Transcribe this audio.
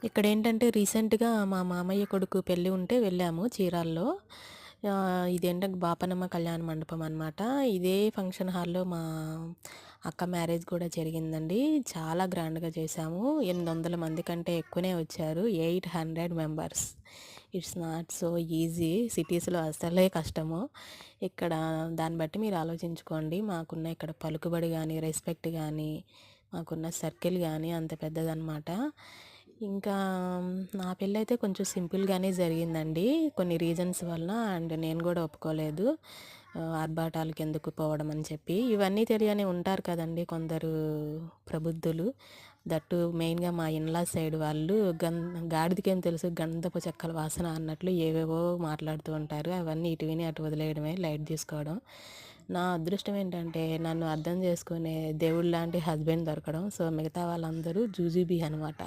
ఇక్కడేంటంటే రీసెంట్‌గా మా మామయ్య కొడుకు పెళ్లి ఉంటే వెళ్ళాము చీరాల్లో. ఇదేంటంటే బాపనమ్మ కళ్యాణ మండపం అనమాట. ఇదే ఫంక్షన్ హాల్‌లో మా అక్క మ్యారేజ్ కూడా జరిగిందండి. చాలా గ్రాండ్‌గా చేశాము. 800 మంది కంటే ఎక్కువనే వచ్చారు. 800 members. It's not so easy. సిటీస్‌లో అసలే కష్టము. ఇక్కడ దాన్ని బట్టి మీరు ఆలోచించుకోండి. మాకున్న ఇక్కడ పలుకుబడి గాని, రెస్పెక్ట్ గాని, మాకున్న సర్కిల్ గాని అంత పెద్దదనమాట. ఇంకా నా పెళ్ళైతే కొంచెం సింపుల్‌గానే జరిగిందండి. కొన్ని రీజన్స్ వలన అండ్ నేను గూడా ఒప్పుకోలేదు. ఆర్భాటాలకెందుకు పోవడం అని చెప్పి. ఇవన్నీ తెలియని ఉంటారు కదండీ కొందరు ప్రబుద్ధులు. దట్టు మెయిన్‌గా మా ఇన్‌లాస్ సైడ్ వాళ్ళు గాడిదకేం తెలుసు గంధపు చెక్కల వాసన అన్నట్లు ఏవేవో మాట్లాడుతూ ఉంటారు. అవన్నీ ఇటు విని అటు వదిలేయడమే, లైట్ తీసుకోవడం. నా అదృష్టం ఏంటంటే నన్ను అర్థం చేసుకునే దేవుడిలాంటి హస్బెండ్ దొరకడం. సో, మిగతా వాళ్ళందరూ జూజూబీ అనమాట.